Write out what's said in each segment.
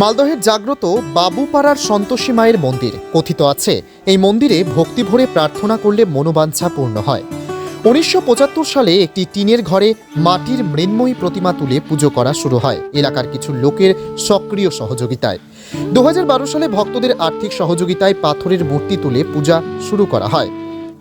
মালদহের জাগ্রত বাবুপাড়ার সন্তোষী মায়ের মন্দির। কথিত আছে এই মন্দিরে ভক্তি ভরে প্রার্থনা করলে মনোবাঞ্ছা পূর্ণ হয়। 1975 সালে একটি টিনের ঘরে মাটির মৃন্ময়ী প্রতিমা তুলে পুজো করা শুরু হয় এলাকার কিছু লোকের সক্রিয় সহযোগিতায়। 2012 সালে ভক্তদের আর্থিক সহযোগিতায় পাথরের মূর্তি তুলে পূজা শুরু করা হয়।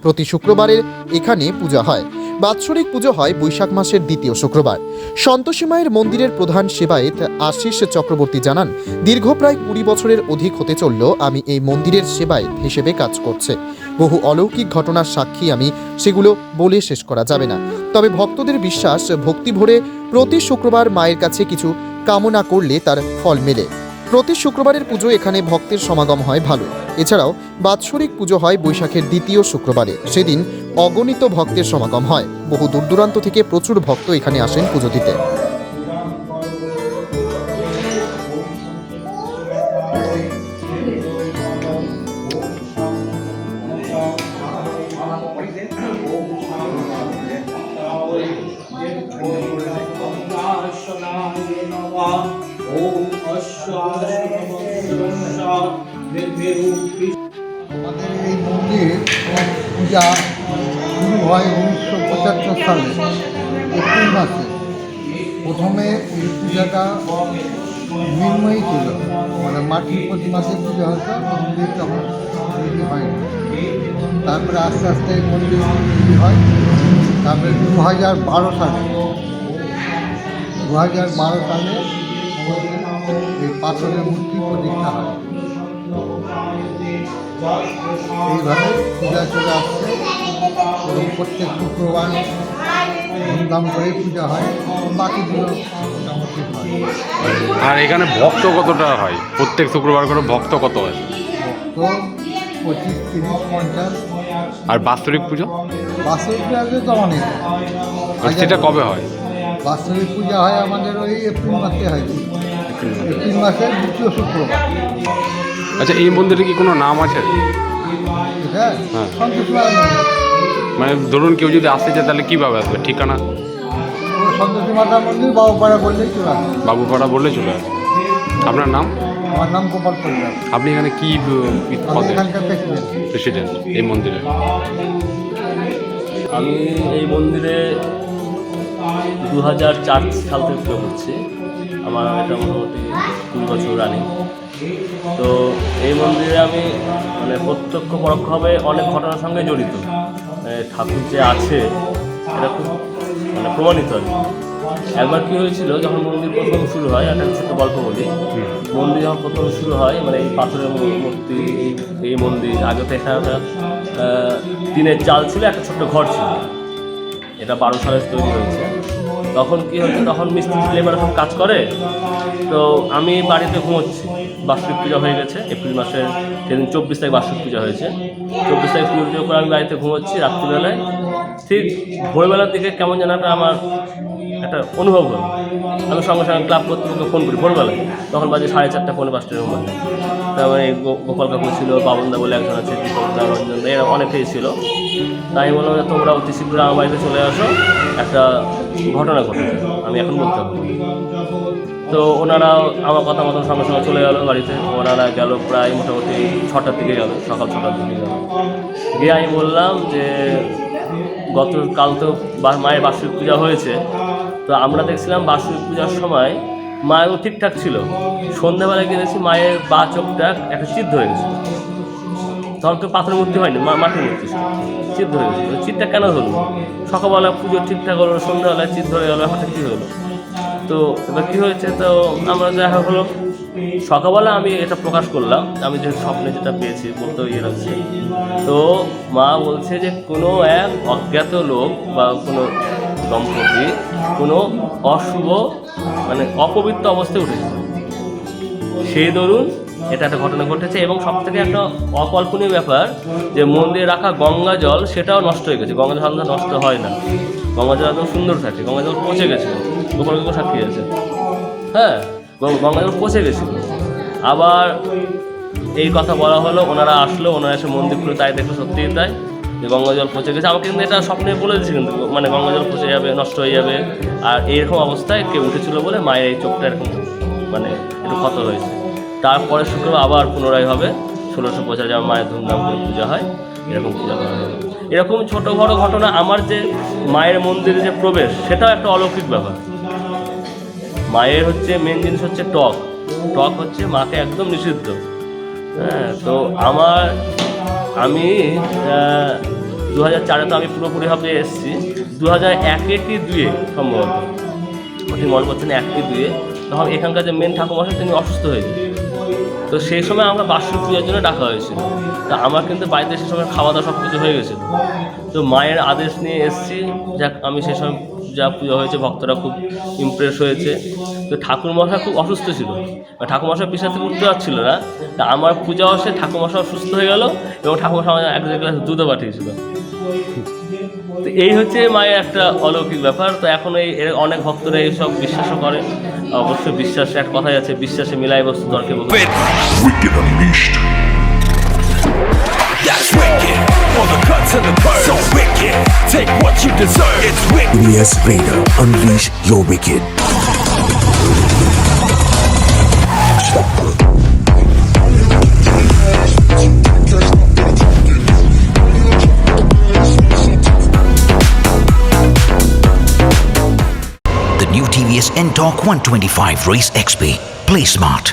প্রতি শুক্রবারের এখানে পূজা হয়। বাৎসরিক পুজো হয় বৈশাখ মাসের দ্বিতীয় শুক্রবার। সন্তোষী মায়ের মন্দিরের প্রধান সেবায়েত আশিস চক্রবর্তী জানান, দীর্ঘ প্রায় 20 বছরের অধিক হতে চলল আমি এই মন্দিরের সেবায়েত হিসেবে কাজ করছে। বহু অলৌকিক ঘটনার সাক্ষী আমি, সেগুলো বলে শেষ করা যাবে না। তবে ভক্তদের বিশ্বাস, ভক্তি ভরে প্রতি শুক্রবার মায়ের কাছে কিছু কামনা করলে তার ফল মেলে। প্রতি শুক্রবারের পুজো এখানে ভক্তের সমাগম হয় ভালো। এছাড়াও বাৎসরিক পুজো হয় বৈশাখের দ্বিতীয় শুক্রবারে। সেদিন অগণিত ভক্তের সমাগম হয়। বহু দূর দূরান্ত থেকে প্রচুর ভক্ত এখানে আসেন পুজো দিতে। আমাদের এই মন্দির পূজা শুরু হয় 1975 সালে এপ্রিল মাসে। প্রথমে এই পূজাটা মৃন্ময়ী ছিল, মানে মাটির প্রতিমাতে পূজা হতো, মন্দির তখন তৈরি হয়নি। তারপরে আস্তে আস্তে এই মন্দির তৈরি হয়। তারপরে 2012 সালে এই পাথরের মূর্তি প্রতিষ্ঠা হয়। এইভাবে পূজা চলে আসছে এবং প্রত্যেক শুক্রবার ধুমধাম করে পূজা হয়, বাকিগুলো মোটামুটি হয়। আর এখানে ভক্ত কতটা হয়? প্রত্যেক শুক্রবার করে ভক্ত কত হয়? ভক্ত 25, 30, 50। আর বাৎসরিক পুজো? বাৎসরিক পূজা তো অনেক। সেটা কবে হয়? বাৎসরিক পূজা হয় আমাদের ওই এপ্রিল মাসে হয়। এপ্রিল মাসের দ্বিতীয় শুক্রবার। আচ্ছা, এই মন্দিরে কি কোনো নাম আছে? হ্যাঁ, সন্তোষী মায়ের মন্দির। মানে ধরুন কেউ যদি আসতে চায় তাহলে কীভাবে আসবে? ঠিকানা? সন্তোষী মাতার মন্দির বাবুপাড়া বললেই চলে আসবে। বাবুপাড়া বললে চলে আসবে। আপনার নাম? আমার নাম গোপাল পরিবার। আপনি এখানে কি আমি এখানকার প্রেসিডেন্ট এই মন্দিরে? আমি এই মন্দিরে 2004 সাল থেকে পুজো করছি। আমার এটা মোটামুটি 2 বছর রানিং। তো এই মন্দিরে আমি মানে প্রত্যক্ষ পরোক্ষভাবে অনেক ঘটনার সঙ্গে জড়িত। ঠাকুর যে আছে এটা খুব মানে প্রমাণিত আর কি। একবার কী হয়েছিল, যখন মন্দির প্রথম শুরু হয়, একটা ছোট্ট গল্প বলি। মন্দির যখন প্রথম শুরু হয়, মানে এই পাথরের মূর্তি, এই মন্দির আগে তো এখানে একটা টিনের চাল ছিল, একটা ছোট্ট ঘর ছিল। এটা 12 সালে তৈরি হয়েছে। তখন কী হয়েছে, তখন মিস্ত্রি লেবার এখন কাজ করে। তো আমি বাড়িতে ঘুমোচ্ছি, বাৎসরিক পূজা হয়ে গেছে এপ্রিল মাসের সেদিন 24 তারিখ বাৎসরিক পূজা হয়েছে। 24 তারিখ পুজো করে আমি বাড়িতে ঘুমোচ্ছি রাত্রিবেলায়। ঠিক ভোরবেলার দিকে কেমন যেন আমার একটা অনুভব হলো। আমি সঙ্গে সঙ্গে ক্লাব কর্তৃপক্ষকে ফোন করি ভোরবেলায়। তখন বাজে 4:30, 4:45 মধ্যে। তারপরে গোপাল কাকু ছিল, বাবনদা বলে একজন আছে, দীপকদা, রঞ্জন, এরা অনেকেই ছিল। তাই বললাম যে তোমরা অতি শীঘ্র আমার বাড়িতে চলে আসো, একটা ঘটনা ঘটেছে, আমি এখন বলতে পারবো। তো ওনারা আমার কথা মতন সঙ্গে সঙ্গে চলে গেলো বাড়িতে। ওনারা গেল প্রায় মোটামুটি 6টার দিকে গেল, সকাল 6টার দিকে গেল। গিয়ে আমি বললাম যে গতকাল তো মায়ের বাৎসরিক পূজা হয়েছে। তো আমরা দেখছিলাম বাৎসরিক পূজার সময় মায়েরও ঠিকঠাক ছিল। সন্ধ্যাবেলায় গিয়ে দেখছি মায়ের বা চোখটা একটা চিত হয়ে গেছে। তখন তো পাথরের মূর্তি হয়নি, মাটির মূর্তি, চিত ধরে গেছে। চিতটা কেন ধরলো? সকালবেলা পুজো ঠিকঠাক হলো, সন্ধ্যাবেলায় চিত ধরে গেলো, হঠাৎ কী হলো? তো এবার কী হয়েছে, তো আমরা দেখা হলো সকালবেলা আমি এটা প্রকাশ করলাম, আমি যে স্বপ্নে যেটা পেয়েছি বলতে ইয়ে লাগছে। তো মা বলছে যে কোনো এক অজ্ঞাত লোক বা কোনো দম্পতি কোনো অশুভ মানে অপবিত্র অবস্থায় উঠেছে, সেই দরুন এটা একটা ঘটনা ঘটেছে। এবং সবথেকে একটা অকল্পনীয় ব্যাপার যে মন্দিরে রাখা গঙ্গা জল সেটাও নষ্ট হয়ে গেছে। গঙ্গা জল সাধারণত নষ্ট হয় না, গঙ্গা জল একদম সুন্দর থাকে। গঙ্গা জল পচে গেছে, গোপাল সাক্ষী আছে। হ্যাঁ, গঙ্গা জল পচে গেছিল। আবার এই কথা বলা হলো, ওনারা আসলো, ওনারা এসে মন্দির খুলে তাই দেখলো সত্যিই তাই যে গঙ্গা জল পচে গেছে। আমাকে কিন্তু এটা স্বপ্নে বলে দিচ্ছে, কিন্তু মানে গঙ্গা জল পচে যাবে, নষ্ট হয়ে যাবে। আর এইরকম অবস্থায় কেউ উঠেছিল বলে মায়ের এই চোখটা এরকম মানে একটু ক্ষত হয়েছে। তারপরে শুক্রবার আবার পুনরায় হবে 1650 যেমন মায়ের ধুমধাম করে পূজা হয়, এরকম পূজা করা হবে। এরকম ছোটো বড়ো ঘটনা, আমার যে মায়ের মন্দিরে যে প্রবেশ, সেটাও একটা অলৌকিক ব্যাপার। মায়ের হচ্ছে মেন জিনিস হচ্ছে টক হচ্ছে মাকে একদম নিষিদ্ধ। হ্যাঁ, তো আমি 2004-এ তো আমি পুরোপুরিভাবে এসেছি, 2001-এ কি 2-এ সম্ভবত, ঠিক মনে পড়ছে না, 1 কি 2-এ, তখন এখানকার যে মেন ঠাকুরমশাই তিনি অসুস্থ হয়েছে। তো সেই সময় আমরা বার্ষিক পূজার জন্য ডাকা হয়েছিল। তা আমার কিন্তু বাড়িতে সে সময় খাওয়া দাওয়া সব কিছু হয়ে গেছিলো। তো মায়ের আদেশ নিয়ে এসেছি, যাক আমি সে সময় যা পুজো হয়েছে ভক্তরা খুব ইমপ্রেস হয়েছে। তো ঠাকুরমশাই খুব অসুস্থ ছিল, ঠাকুরমশাই বিছানা থেকে উঠতে পারছিল না। তা আমার পূজাও সে ঠাকুরমশাই সুস্থ হয়ে গেল এবং ঠাকুরমশাই আমাদের 1 গ্লাস দুধও পাঠিয়েছিল। তো এই হচ্ছে মায়ের একটা অলৌকিক ব্যাপার। তো এখন এর অনেক ভক্তরা এইসব বিশ্বাসও করে। অবশ্যই বিশ্বাস, এক কথাই আছে, বিশ্বাসে মিলাই বস্তু তর্কে বস্তু। Wicked Unleashed. That's wicked. All the cuts and the birds. So wicked. Take what you deserve. It's wicked. Yes, Vader, unleash your wicked. The new TVS N-Torque 125 Race XP. Play smart.